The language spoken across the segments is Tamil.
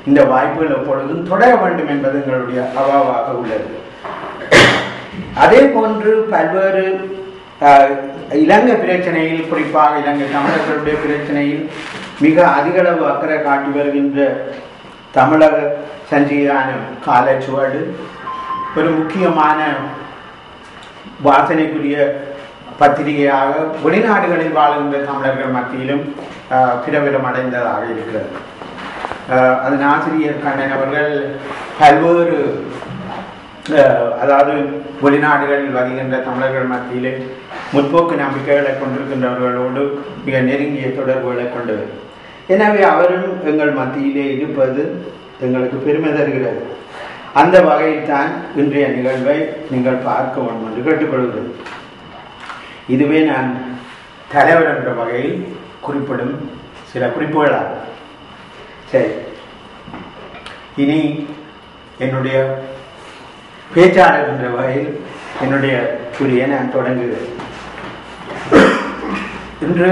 இந்த வாய்ப்புகள் எப்பொழுதும் தொடர வேண்டும் என்பது எங்களுடைய அவாவாக உள்ளது. அதே போன்று பல்வேறு இலங்கை பிரச்சனையில், குறிப்பாக இலங்கை தமிழர்களுடைய பிரச்சனையில் மிக அதிகளவு அக்கறை காட்டி வருகின்ற தமிழக சஞ்சிகையான காலச்சுவடு ஒரு முக்கியமான வாசனைக்குரிய பத்திரிகையாக வெளிநாடுகளில் வாழ்கின்ற தமிழர்கள் மத்தியிலும் பிரபலம் அடைந்ததாக இருக்கிறது. அதன் ஆசிரியர் கண்ணன் அவர்கள் பல்வேறு அதாவது வெளிநாடுகளில் வருகின்ற தமிழர்கள் மத்தியிலே முற்போக்கு நம்பிக்கைகளை கொண்டிருக்கின்றவர்களோடு மிக நெருங்கிய தொடர்புகளை கொண்டவர். எனவே அவரும் எங்கள் மத்தியிலே இருப்பது எங்களுக்கு பெருமை தருகிறது. அந்த வகையில் தான் இன்றைய நிகழ்வை நீங்கள் பார்க்க வேண்டும் என்று கேட்டுக்கொள்கிறேன். இதுவே நான் தலைவர் என்ற வகையில் குறிப்பிடும் சில குறிப்புகளாகும். சரி, இனி என்னுடைய பேச்சாளர் என்ற வகையில் என்னுடைய குறியை நான் தொடங்குகிறேன். இன்று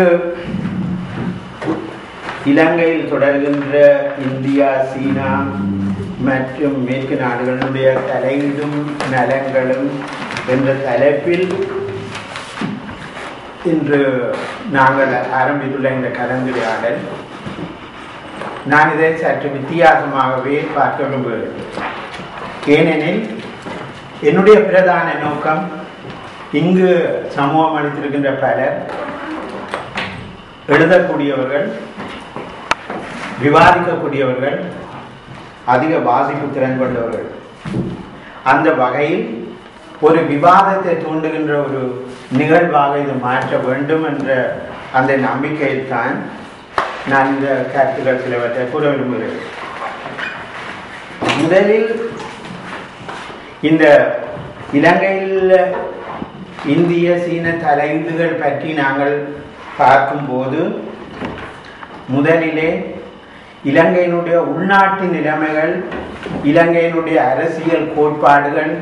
இலங்கையில் தொடர்கின்ற இந்தியா, சீனா மற்றும் மேற்கு நாடுகளுடைய தலையீடும் நலன்களும் என்ற தலைப்பில் இன்று நாங்கள் ஆரம்பித்துள்ள இந்த கலந்துரையாடல் நான் இதை சற்று வித்தியாசமாகவே பார்க்க விரும்புகிறேன். ஏனெனில் என்னுடைய பிரதான நோக்கம் இங்கு சமூகம் அளித்திருக்கின்ற பலர் எழுதக்கூடியவர்கள், விவாதிக்கக்கூடியவர்கள், அதிக வாசிப்பு திறன் கொண்டவர்கள். அந்த வகையில் ஒரு விவாதத்தை தூண்டுகின்ற ஒரு நிகழ்வாக இது மாற்ற வேண்டும் என்ற அந்த நம்பிக்கையில் தான் நான் இந்த கருத்துக்கள் சிலவற்றை கூற விரும்புகிறேன். முதலில் இந்த இலங்கையில் இந்திய சீன தலையீடுகள் பற்றி நாங்கள் பார்க்கும்போது முதலிலே இலங்கையினுடைய உள்நாட்டு நிலைமைகள், இலங்கையினுடைய அரசியல் கோட்பாடுகள்,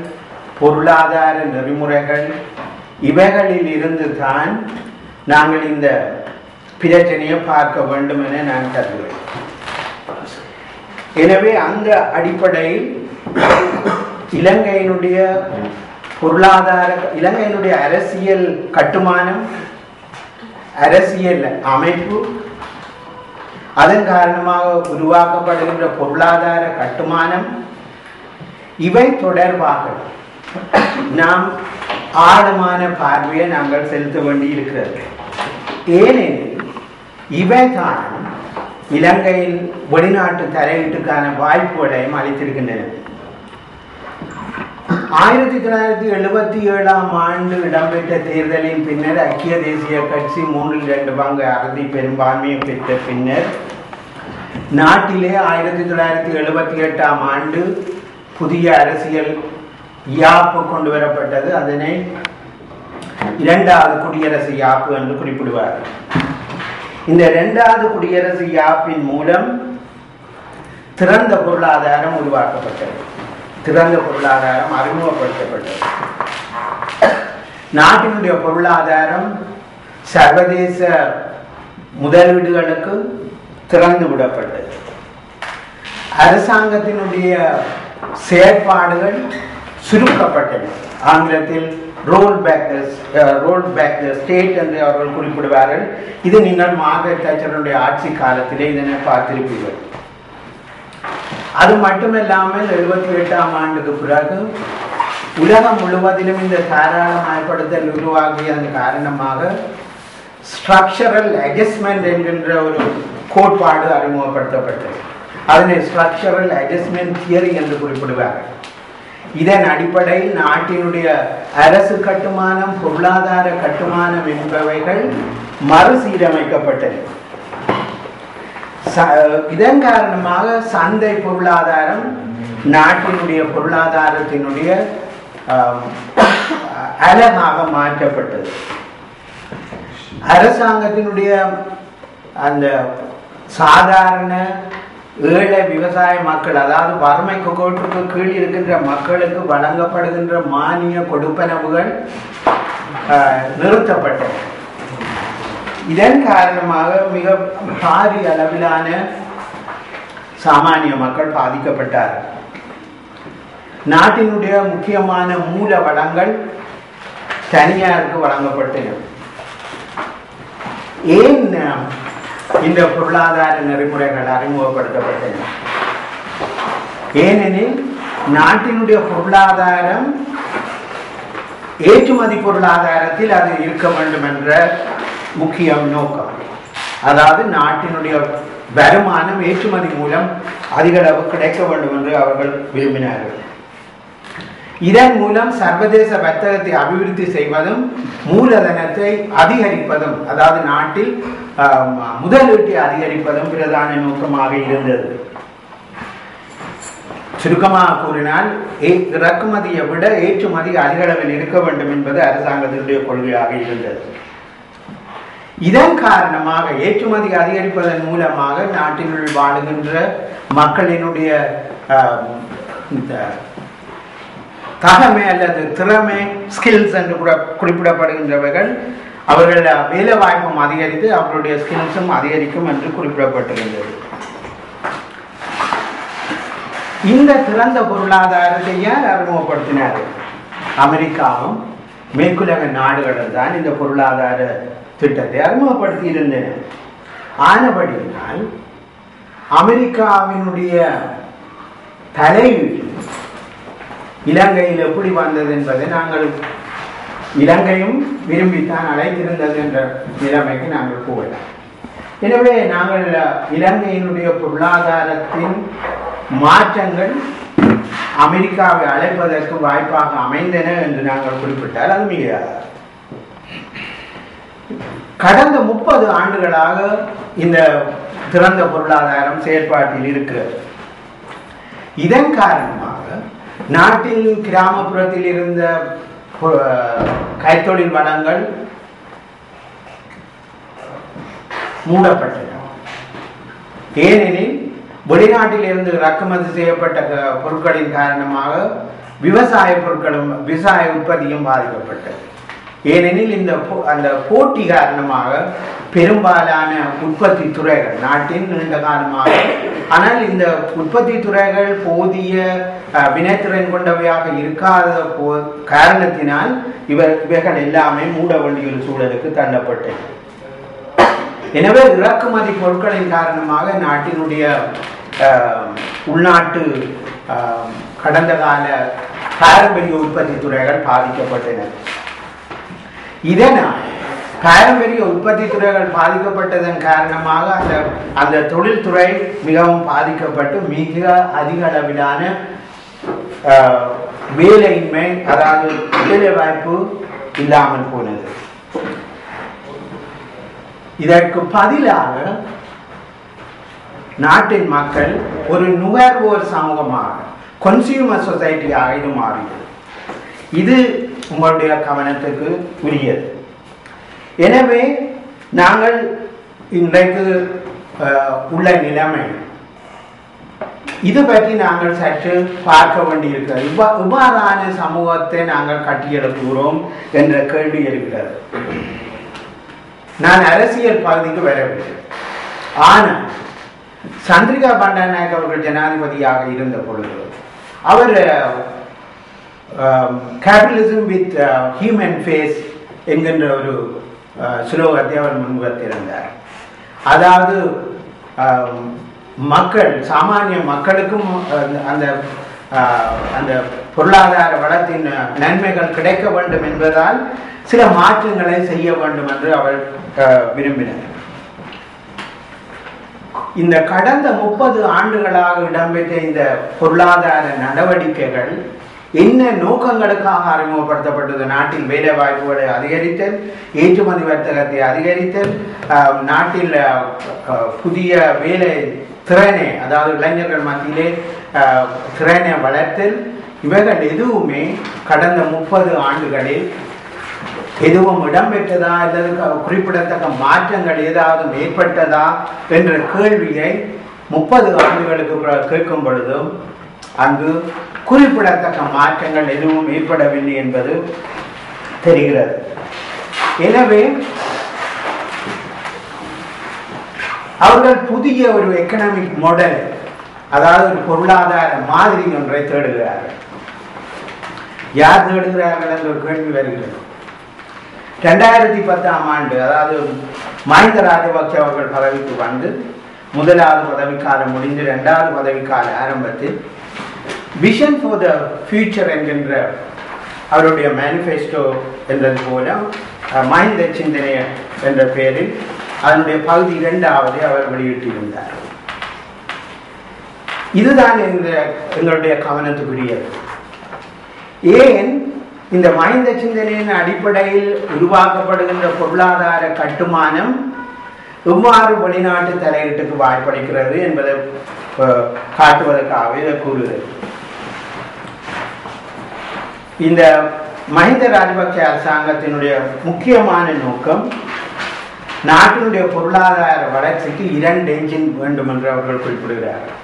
பொருளாதார நெறிமுறைகள் இவைகளில் இருந்து தான் நாங்கள் இந்த பிரச்சனையை பார்க்க வேண்டும் என நான் கருதுகிறேன். எனவே அந்த அடிப்படையில் இலங்கையினுடைய பொருளாதார, இலங்கையினுடைய அரசியல் கட்டுமானம், அரசியல் அமைப்பு, அதன் காரணமாக உருவாக்கப்படுகின்ற பொருளாதார கட்டுமானம், இவை தொடர்பாக நாம் ஆழமான பார்வையை நாங்கள் செலுத்த வேண்டி இருக்கிறது. ஏனெனில் இவைதான் இலங்கையில் வெளிநாட்டு தலையீட்டுக்கான வாய்ப்புகளையும் அளித்திருக்கின்றன. 1977ஆம் ஆண்டு இடம்பெற்ற தேர்தலின் பின்னர் ஐக்கிய தேசிய கட்சி 3/2 பங்கு அறுதி பெரும்பான்மையை பெற்ற பின்னர் நாட்டிலே 1978ஆம் ஆண்டு புதிய அரசியல் யாப்பு கொண்டு வரப்பட்டது. அதனை இரண்டாவது குடியரசு யாப்பு என்று குறிப்பிடுவார். இந்த இரண்டாவது குடியரசு யாப்பின் மூலம் திறந்த பொருளாதாரம் உருவாக்கப்பட்டது, திறந்த பொருளாதாரம் அறிமுகப்படுத்தப்பட்டது. நாட்டினுடைய பொருளாதாரம் சர்வதேச முதலீடுகளுக்கு திறந்து விடப்பட்டது. அரசாங்கத்தினுடைய செயற்பாடுகள் சுருக்கப்பட்டன. ஆங்கிலத்தில் ரோல் பேக் த ஸ்டேட் என்று அவர்கள் குறிப்பிடுவார்கள். இது நீங்கள் மார்கரெட் தாட்சருடைய ஆட்சி காலத்திலே இதனை பார்த்திருப்பீர்கள். அது மட்டுமில்லாமல் 78ஆம் ஆண்டுக்கு பிறகு உலகம் முழுவதிலும் இந்த தாராளமயப்படுத்தல் உருவாகியதன் காரணமாக ஸ்ட்ரக்சரல் அட்ஜஸ்ட்மெண்ட் என்கின்ற ஒரு கோட்பாடு அறிமுகப்படுத்தப்பட்டது. அதனை ஸ்ட்ரக்சரல் அட்ஜஸ்ட்மெண்ட் தியரி என்று குறிப்பிடுவார்கள். இதன் அடிப்படையில் நாட்டினுடைய அரசு கட்டுமானம், பொருளாதார கட்டுமானம் என்பவைகள் மறுசீரமைக்கப்பட்டது. இதன் காரணமாக சந்தை பொருளாதாரம் நாட்டினுடைய பொருளாதாரத்தினுடைய அழகாக மாற்றப்பட்டது. அரசாங்கத்தினுடைய அந்த சாதாரண ஏழை விவசாய மக்கள், அதாவது வறுமை கோட்டுக்கு கீழ் இருக்கின்ற மக்களுக்கு வழங்கப்படுகின்ற மானிய கொடுப்பனவுகள் நிறுத்தப்பட்டன. இதன் காரணமாக மிக பாரிய அளவிலான சாமானிய மக்கள் பாதிக்கப்பட்டார்கள். நாட்டினுடைய முக்கியமான மூல வளங்கள் தனியாருக்கு வழங்கப்பட்டன. ஏன் இந்த பொருளாதார நெறிமுறைகள் அறிமுகப்படுத்தப்பட்டன? ஏனெனில் நாட்டினுடைய பொருளாதாரம் ஏற்றுமதி பொருளாதாரத்தில் அது இருக்க வேண்டும் என்ற முக்கிய நோக்கம். அதாவது நாட்டினுடைய வருமானம் ஏற்றுமதி மூலம் அதிக அளவு கிடைக்க வேண்டும் என்று அவர்கள் விரும்பினார்கள். இதன் மூலம் சர்வதேச வர்த்தகத்தை அபிவிருத்தி செய்வதும் மூலதனத்தை அதிகரிப்பதும், அதாவது நாட்டில் முதலீட்டை அதிகரிப்பதும் பிரதான நோக்கமாக இருந்தது. சுருக்கமாக கூறினால் இறக்குமதியை விட ஏற்றுமதி அதிக அளவில் இருக்க வேண்டும் என்பது அரசாங்கத்தினுடைய கொள்கையாக இருந்தது. இதன் காரணமாக ஏற்றுமதி அதிகரிப்பதன் மூலமாக நாட்டினுள் வாழுகின்ற மக்களினுடைய தகமை அல்லது திறமை, ஸ்கில்ஸ் என்று குறிப்பிடப்படுகின்றவர்கள், அவர்கள் வேலை வாய்ப்பும் அதிகரித்து அவர்களுடைய ஸ்கில்ஸும் அதிகரிக்கும் என்று குறிப்பிடப்பட்டிருந்தது. இந்த திறந்த பொருளாதாரத்தை ஏன் அறிமுகப்படுத்தினார்கள்? அமெரிக்காவும் மேற்குலக நாடுகளும் தான் இந்த பொருளாதார திட்டத்தை அறிமுகப்படுத்தி இருந்தன. ஆனபடியினால் அமெரிக்காவினுடைய தலையீடு இலங்கையில் எப்படி வந்தது என்பதை நாங்கள் இலங்கையும் விரும்பித்தான் அழைத்திருந்தது என்ற நிலைமைக்கு நாங்கள் போகலாம். எனவே நாங்கள் இலங்கையினுடைய பொருளாதாரத்தின் மாற்றங்கள் அமெரிக்காவை அழைப்பதற்கு வாய்ப்பாக அமைந்தன என்று நாங்கள் குறிப்பிட்டால் அது மிகையாகாது. கடந்த 30 ஆண்டுகளாக இந்த திறந்த பொருளாதாரம் செயல்பாட்டில் இருக்கிறது. இதன் காரணமாக நாட்டில் கிராமப்புறத்தில் இருந்த கைத்தொழில் வளங்கள் மூடப்பட்டன. ஏனெனில் வெளிநாட்டில் இருந்து இறக்குமதி செய்யப்பட்ட பொருட்களின் காரணமாக விவசாய பொருட்களும் விவசாய உற்பத்தியும் பாதிக்கப்பட்டது. ஏனெனில் அந்த போட்டி காரணமாக பெரும்பாலான உற்பத்தி துறைகள் நாட்டின் நீண்ட காலமாக, ஆனால் இந்த உற்பத்தி துறைகள் போதிய வினைத்திறன் கொண்டவையாக இருக்காத காரணத்தினால் இவைகள் எல்லாமே மூட வேண்டிய ஒரு சூழலுக்கு தள்ளப்பட்டது. எனவே இறக்குமதி பொருட்களின் காரணமாக நாட்டினுடைய உள்நாட்டு கடந்த கால பாரம்பரிய உற்பத்தி துறைகள் பாதிக்கப்பட்டன. இதனால் பாரம்பரிய உற்பத்தி துறைகள் பாதிக்கப்பட்டதன் காரணமாக அந்த தொழில்துறை மிகவும் பாதிக்கப்பட்டு மிக அதிக அளவிலான வேலையின்மை, அதாவது வேலை வாய்ப்பு இல்லாமல் போனது. இதற்கு பதிலாக நாட்டின் மக்கள் ஒரு நுகர்வோர் சமூகமாக, கன்சியூமர் சொசைட்டியாக இது மாறியது. இது உங்களுடைய கவனத்துக்கு உரியது. எனவே நாங்கள் இன்றைக்கு உள்ள நிலைமை இது பற்றி நாங்கள் சற்று பார்க்க வேண்டியிருக்கிறது. இவ்வாறான சமூகத்தை நாங்கள் கட்டியெழுப்புகிறோம் என்ற கேள்வி இருக்கிறது. நான் அரசியல் பகுதிக்கு வரவில்லை. ஆனால் சந்திரிகா பண்டாரநாயக்க அவர்கள் ஜனாதிபதியாக இருந்த பொழுது அவர் கேபிட்டலிசம் வித் ஹியூமன் ஃபேஸ் என்கின்ற ஒரு சுலோகத்தை அவர் முன்வைத்திருந்தார். அதாவது மக்கள், சாமானிய மக்களுக்கும் அந்த அந்த பொருளாதார வளத்தின் நன்மைகள் கிடைக்க வேண்டும் என்பதால் சில மாற்றங்களை செய்ய வேண்டும் என்று அவர் விரும்பினார். இந்த கடந்த 30 ஆண்டுகளாக இடம்பெற்ற இந்த பொருளாதார நடவடிக்கைகள் என்ன நோக்கங்களுக்காக அறிமுகப்படுத்தப்பட்டது? நாட்டில் வேலை வாய்ப்புகளை அதிகரித்தல், ஏற்றுமதி வர்த்தகத்தை அதிகரித்தல், நாட்டில் புதிய வேலை திறனை, அதாவது இளைஞர்கள் மத்தியிலே திறனை வளர்த்தல், இவைகள் எதுவுமே கடந்த 30 ஆண்டுகளில் எதுவும் இடம்பெற்றதா அல்லது குறிப்பிடத்தக்க மாற்றங்கள் ஏதாவது ஏற்பட்டதா என்ற கேள்வியை 30 ஆண்டுகளுக்கு கேட்கும் பொழுதும் அங்கு குறிப்பிடத்தக்க மாற்றங்கள் எதுவும் ஏற்படவில்லை என்பது தெரிகிறது. எனவே அவர்கள் புதிய ஒரு எக்கனாமிக் மாடல் அதாவது ஒரு பொருளாதார மாதிரி ஒன்றை தேடுகிறார்கள். யார் தேடுகிறார்கள் என்ற ஒரு கேள்வி வருகிறது. 2010ஆம் ஆண்டு, அதாவது மஹிந்த ராஜபக்ஷ அவர்கள் பதவிக்கு வந்து முதலாவது பதவிக்காலம் முடிந்து 2வது பதவிக்கால ஆரம்பத்தில் விஷன் ஃபார் த ஃபியூச்சர் என்கின்ற அவருடைய மேனிஃபெஸ்டோ என்றது போல மஹிந்த சிந்தனை என்ற பெயரில் அதனுடைய பகுதி 2வது அவர் வெளியிட்டிருந்தார். இதுதான் எங்களுடைய கவனத்துக்குரியது. ஏன் இந்த மஹிந்த சிந்தனையின் அடிப்படையில் உருவாக்கப்படுகின்ற பொருளாதார கட்டுமானம் எவ்வாறு வெளிநாட்டு தலையீட்டுக்கு வாய்ப்பளிக்கிறது என்பதை காட்டுவதற்காகவே இதை கூறுகிறது. இந்த மஹிந்த ராஜபக்ஷ அரசாங்கத்தினுடைய முக்கியமான நோக்கம் நாட்டினுடைய பொருளாதார வளர்ச்சிக்கு 2 என்ஜின் வேண்டும் என்று அவர்கள் குறிப்பிடுகிறார்கள்.